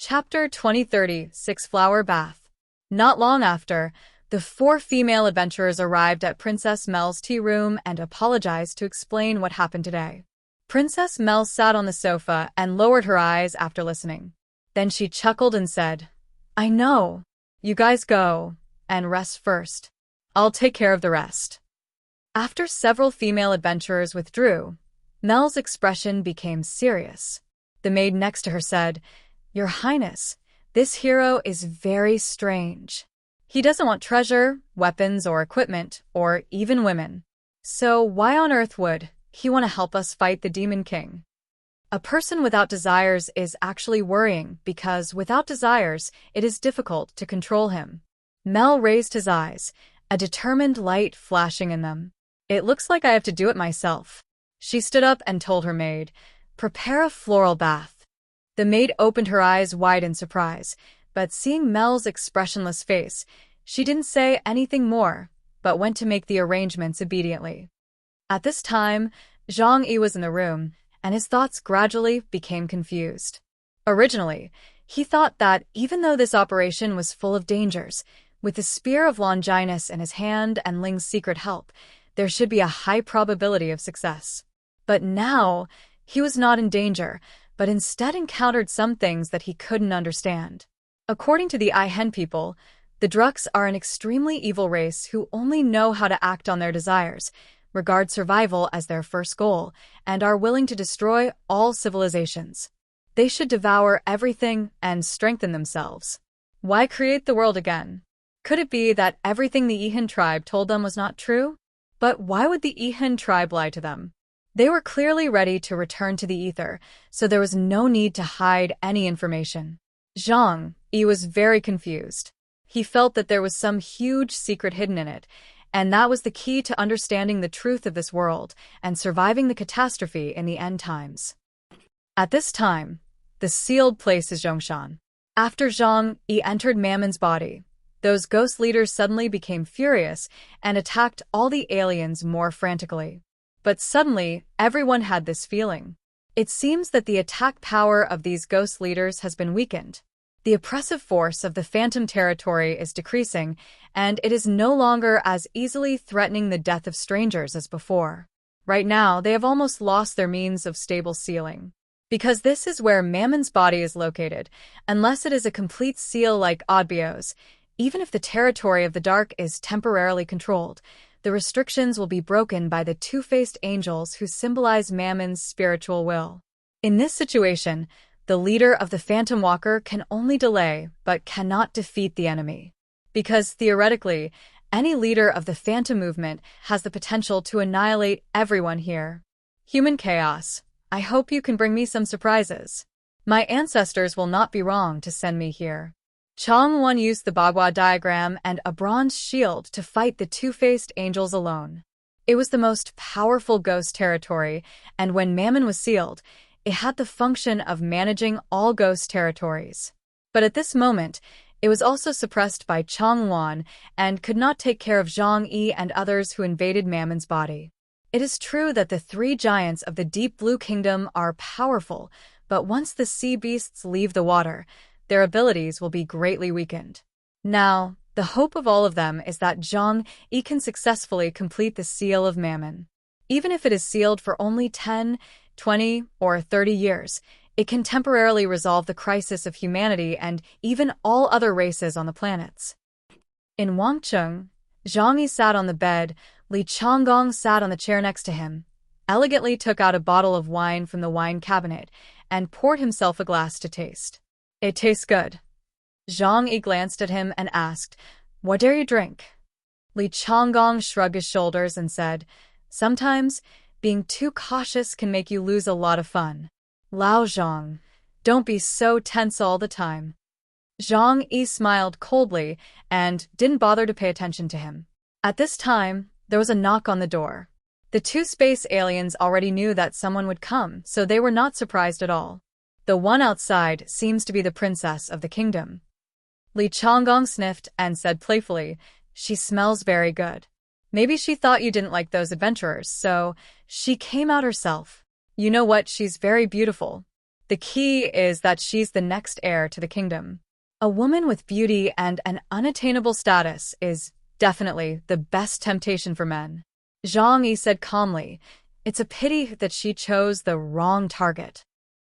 Chapter 2030 Six-Flower Bath. Not long after, the four female adventurers arrived at Princess Mel's tea room and apologized to explain what happened today. Princess Mel sat on the sofa and lowered her eyes after listening. Then she chuckled and said, "I know. You guys go and rest first. I'll take care of the rest." After several female adventurers withdrew, Mel's expression became serious. The maid next to her said, "Your Highness, this hero is very strange. He doesn't want treasure, weapons, or equipment, or even women. So why on earth would he want to help us fight the Demon King?" A person without desires is actually worrying because without desires, it is difficult to control him. Mel raised his eyes, a determined light flashing in them. "It looks like I have to do it myself." She stood up and told her maid, "Prepare a floral bath." The maid opened her eyes wide in surprise, but seeing Mel's expressionless face, she didn't say anything more, but went to make the arrangements obediently. At this time, Jang E was in the room, and his thoughts gradually became confused. Originally, he thought that even though this operation was full of dangers, with the Spear of Longinus in his hand and Ling's secret help, there should be a high probability of success. But now, he was not in danger, but instead encountered some things that he couldn't understand. According to the Hen people, the Druks are an extremely evil race who only know how to act on their desires, regard survival as their first goal, and are willing to destroy all civilizations. They should devour everything and strengthen themselves. Why create the world again? Could it be that everything the Ihan tribe told them was not true? But why would the Ihan tribe lie to them? They were clearly ready to return to the ether, so there was no need to hide any information. Jang E was very confused. He felt that there was some huge secret hidden in it, and that was the key to understanding the truth of this world and surviving the catastrophe in the end times. At this time, the sealed place is Zhongshan. After Jang E entered Mammon's body, those ghost leaders suddenly became furious and attacked all the aliens more frantically. But suddenly, everyone had this feeling. It seems that the attack power of these ghost leaders has been weakened. The oppressive force of the Phantom territory is decreasing, and it is no longer as easily threatening the death of strangers as before. Right now, they have almost lost their means of stable sealing. Because this is where Mammon's body is located, unless it is a complete seal like Odbio's, even if the territory of the dark is temporarily controlled, the restrictions will be broken by the two-faced angels who symbolize Mammon's spiritual will. In this situation, the leader of the Phantom Walker can only delay but cannot defeat the enemy. Because, theoretically, any leader of the Phantom movement has the potential to annihilate everyone here. Human chaos, I hope you can bring me some surprises. My ancestors will not be wrong to send me here. Chang Won used the Bagua diagram and a bronze shield to fight the two-faced angels alone. It was the most powerful ghost territory, and when Mammon was sealed, it had the function of managing all ghost territories. But at this moment, it was also suppressed by Chang Won and could not take care of Jang E and others who invaded Mammon's body. It is true that the three giants of the Deep Blue Kingdom are powerful, but once the sea beasts leave the water, their abilities will be greatly weakened. Now, the hope of all of them is that Jang E can successfully complete the seal of Mammon. Even if it is sealed for only 10, 20, or 30 years, it can temporarily resolve the crisis of humanity and even all other races on the planets. In Wangcheng, Jang E sat on the bed, Li Changgong sat on the chair next to him, elegantly took out a bottle of wine from the wine cabinet, and poured himself a glass to taste. "It tastes good." Jang E glanced at him and asked, "What dare you drink?" Li Changgong shrugged his shoulders and said, "Sometimes, being too cautious can make you lose a lot of fun." "Lao Zhang, don't be so tense all the time." Jang E smiled coldly and didn't bother to pay attention to him. At this time, there was a knock on the door. The two space aliens already knew that someone would come, so they were not surprised at all. The one outside seems to be the princess of the kingdom. Li Changgong sniffed and said playfully, "She smells very good. Maybe she thought you didn't like those adventurers, so she came out herself. You know what, she's very beautiful." The key is that she's the next heir to the kingdom. A woman with beauty and an unattainable status is definitely the best temptation for men. Jang E said calmly, "It's a pity that she chose the wrong target."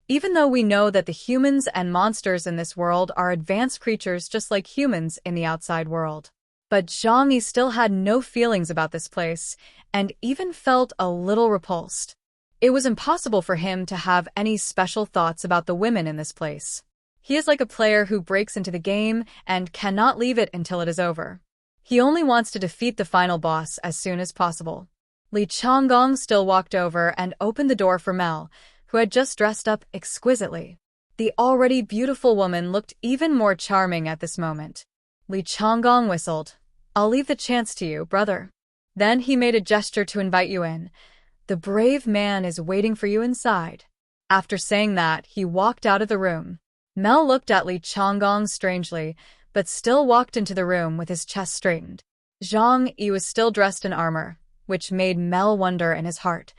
Even though we know that the humans and monsters in this world are advanced creatures just like humans in the outside world. But Jang E still had no feelings about this place, and even felt a little repulsed. It was impossible for him to have any special thoughts about the women in this place. He is like a player who breaks into the game and cannot leave it until it is over. He only wants to defeat the final boss as soon as possible. Li Changgong still walked over and opened the door for Mel, who had just dressed up exquisitely. The already beautiful woman looked even more charming at this moment. Li Changgong whistled. "I'll leave the chance to you, brother." Then he made a gesture to invite you in. "The brave man is waiting for you inside." After saying that, he walked out of the room. Mel looked at Li Changgong strangely, but still walked into the room with his chest straightened. Jang E was still dressed in armor, which made Mel wonder in his heart.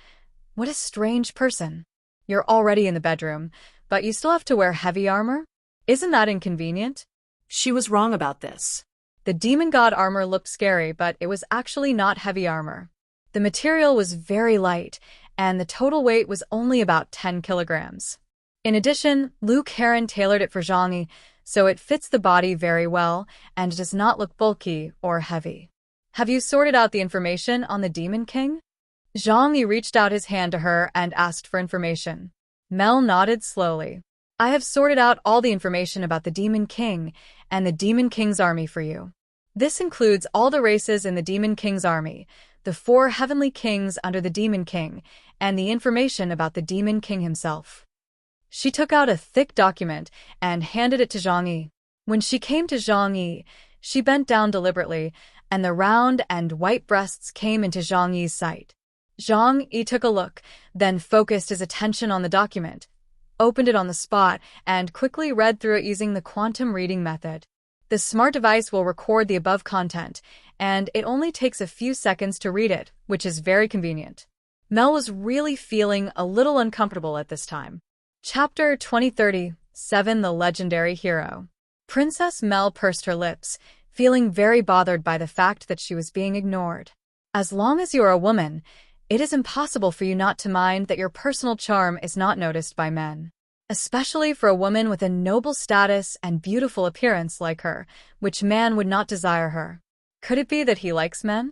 What a strange person. You're already in the bedroom, but you still have to wear heavy armor? Isn't that inconvenient? She was wrong about this. The demon god armor looked scary, but it was actually not heavy armor. The material was very light, and the total weight was only about 10 kilograms. In addition, Luke Heron tailored it for Jang E, so it fits the body very well and does not look bulky or heavy. Have you sorted out the information on the Demon King? Jang E reached out his hand to her and asked for information. Mel nodded slowly. I have sorted out all the information about the Demon King and the Demon King's army for you. This includes all the races in the Demon King's army, the 4 heavenly kings under the Demon King, and the information about the Demon King himself. She took out a thick document and handed it to Jang E. When she came to Jang E, she bent down deliberately, and the round and white breasts came into Jang E's sight. Jang E took a look, then focused his attention on the document, opened it on the spot, and quickly read through it using the quantum reading method. The smart device will record the above content, and it only takes a few seconds to read it, which is very convenient. Mel was really feeling a little uncomfortable at this time. Chapter 2037 The Legendary Hero. Princess Mel pursed her lips, feeling very bothered by the fact that she was being ignored. As long as you are a woman, it is impossible for you not to mind that your personal charm is not noticed by men. Especially for a woman with a noble status and beautiful appearance like her, which man would not desire her. Could it be that he likes men?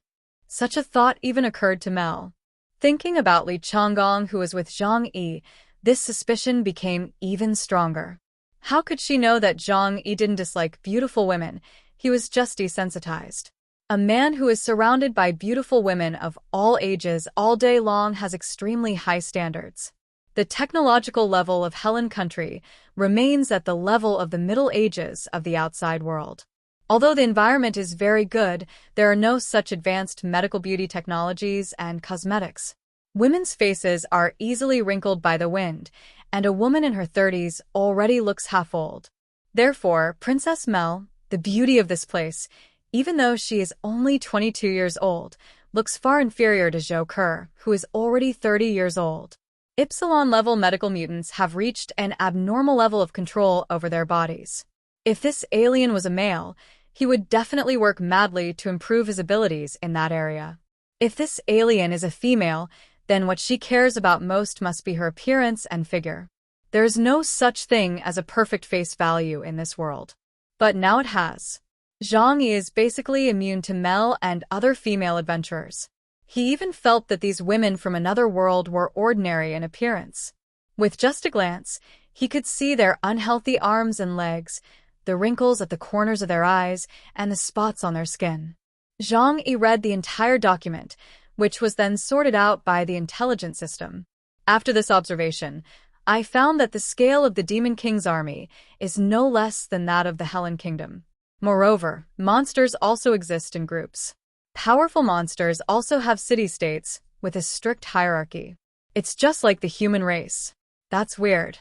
Such a thought even occurred to Mel. Thinking about Li Changgong, who was with Jang E, this suspicion became even stronger. How could she know that Jang E didn't dislike beautiful women? He was just desensitized. A man who is surrounded by beautiful women of all ages all day long has extremely high standards. The technological level of Helen country remains at the level of the Middle Ages of the outside world. Although the environment is very good, there are no such advanced medical beauty technologies and cosmetics. Women's faces are easily wrinkled by the wind, and a woman in her 30s already looks half old. Therefore, Princess Mel, the beauty of this place, even though she is only 22 years old, looks far inferior to Zhou Ke, who is already 30 years old. Epsilon-level medical mutants have reached an abnormal level of control over their bodies. If this alien was a male, he would definitely work madly to improve his abilities in that area. If this alien is a female, then what she cares about most must be her appearance and figure. There is no such thing as a perfect face value in this world. But now it has. Jang E is basically immune to Mel and other female adventurers. He even felt that these women from another world were ordinary in appearance. With just a glance, he could see their unhealthy arms and legs, the wrinkles at the corners of their eyes, and the spots on their skin. Jang E read the entire document, which was then sorted out by the intelligence system. After this observation, I found that the scale of the Demon King's army is no less than that of the Helen Kingdom. Moreover, monsters also exist in groups. Powerful monsters also have city-states with a strict hierarchy. It's just like the human race. That's weird.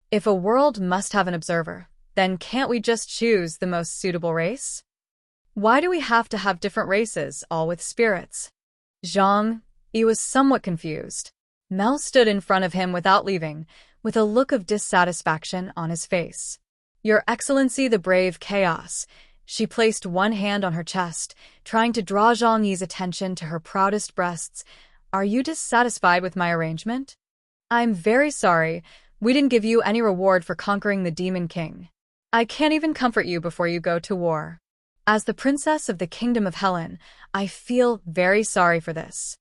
If a world must have an observer, then can't we just choose the most suitable race? Why do we have to have different races, all with spirits? Jang E was somewhat confused. Mel stood in front of him without leaving, with a look of dissatisfaction on his face. "Your Excellency, the brave chaos." She placed one hand on her chest, trying to draw Jang E's attention to her proudest breasts. "Are you dissatisfied with my arrangement?" "I'm very sorry. We didn't give you any reward for conquering the Demon King. I can't even comfort you before you go to war. As the princess of the Kingdom of Helen, I feel very sorry for this."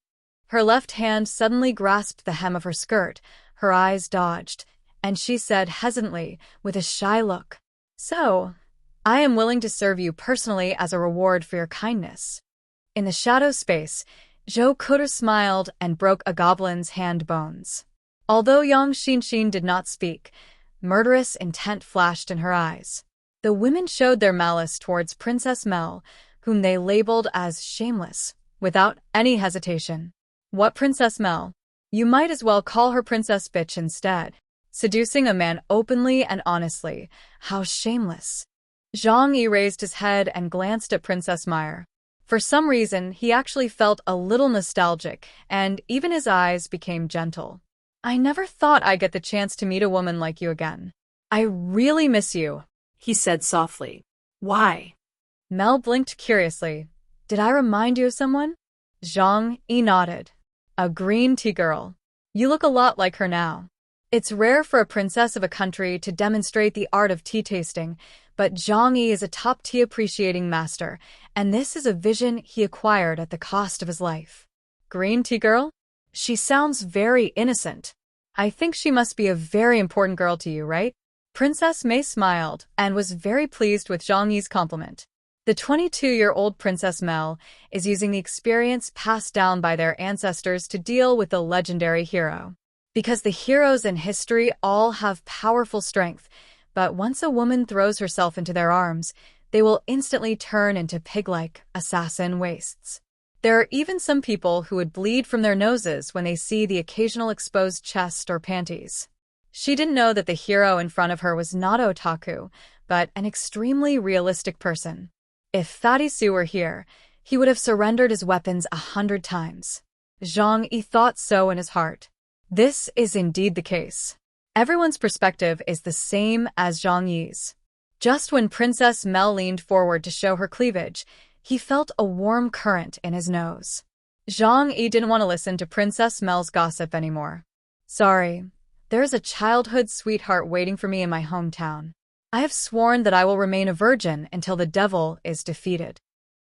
Her left hand suddenly grasped the hem of her skirt, her eyes dodged, and she said hesitantly, with a shy look, "So, I am willing to serve you personally as a reward for your kindness." In the shadow space, Zhou Kuder smiled and broke a goblin's hand bones. Although Yang Xinshin did not speak, murderous intent flashed in her eyes. The women showed their malice towards Princess Mel, whom they labeled as shameless, without any hesitation. "What Princess Mel? You might as well call her Princess Bitch instead. Seducing a man openly and honestly, how shameless." Jang E raised his head and glanced at Princess Meyer. For some reason, he actually felt a little nostalgic, and even his eyes became gentle. "I never thought I'd get the chance to meet a woman like you again. I really miss you," he said softly. "Why?" Mel blinked curiously. "Did I remind you of someone?" Jang E nodded. "A green tea girl. You look a lot like her now." It's rare for a princess of a country to demonstrate the art of tea tasting, but Jang E is a top tea appreciating master, and this is a vision he acquired at the cost of his life. "Green tea girl? She sounds very innocent. I think she must be a very important girl to you, right?" Princess Mei smiled and was very pleased with Jang E's compliment. The 22-year-old Princess Mel is using the experience passed down by their ancestors to deal with the legendary hero. Because the heroes in history all have powerful strength, but once a woman throws herself into their arms, they will instantly turn into pig-like assassin wastes. There are even some people who would bleed from their noses when they see the occasional exposed chest or panties. She didn't know that the hero in front of her was not otaku, but an extremely realistic person. If Fatty Sue were here, he would have surrendered his weapons 100 times. Jang E thought so in his heart. This is indeed the case. Everyone's perspective is the same as Jang E's. Just when Princess Mel leaned forward to show her cleavage, he felt a warm current in his nose. Jang E didn't want to listen to Princess Mel's gossip anymore. "Sorry, there is a childhood sweetheart waiting for me in my hometown. I have sworn that I will remain a virgin until the devil is defeated.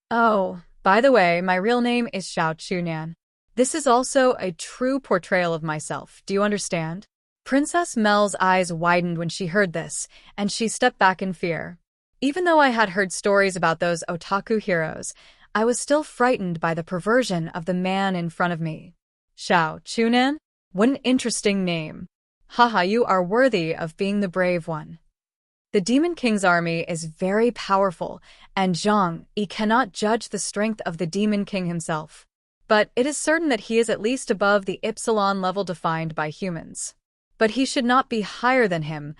Oh, by the way, my real name is Xiao Chunian. This is also a true portrayal of myself, do you understand?" Princess Mel's eyes widened when she heard this, and she stepped back in fear. Even though I had heard stories about those otaku heroes, I was still frightened by the perversion of the man in front of me. "Xiao Chunan? What an interesting name. Haha, you are worthy of being the brave one." The Demon King's army is very powerful, and Jang E cannot judge the strength of the Demon King himself. But it is certain that he is at least above the Epsilon level defined by humans. But he should not be higher than him,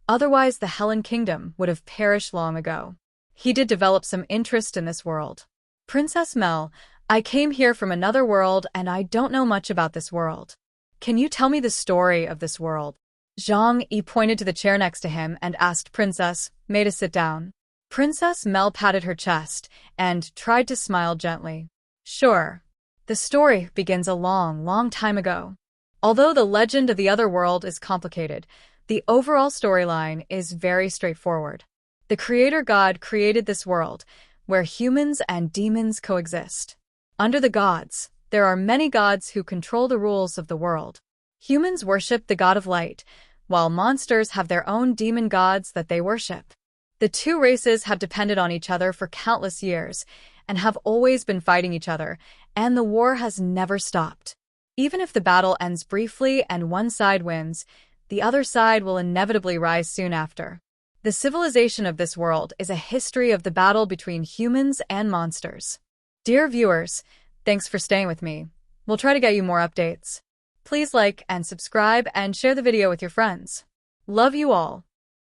otherwise the Helen Kingdom would have perished long ago. He did develop some interest in this world. "Princess Mel, I came here from another world and I don't know much about this world. Can you tell me the story of this world?" Jang E pointed to the chair next to him and asked Princess Mei to sit down. Princess Mel patted her chest and tried to smile gently. "Sure. The story begins a long, long time ago. Although the legend of the other world is complicated, the overall storyline is very straightforward. The Creator God created this world, where humans and demons coexist. Under the gods, there are many gods who control the rules of the world. Humans worship the god of light, while monsters have their own demon gods that they worship. The two races have depended on each other for countless years, and have always been fighting each other, and the war has never stopped. Even if the battle ends briefly and one side wins, the other side will inevitably rise soon after. The civilization of this world is a history of the battle between humans and monsters. Dear viewers, thanks for staying with me. We'll try to get you more updates. Please like and subscribe and share the video with your friends. Love you all.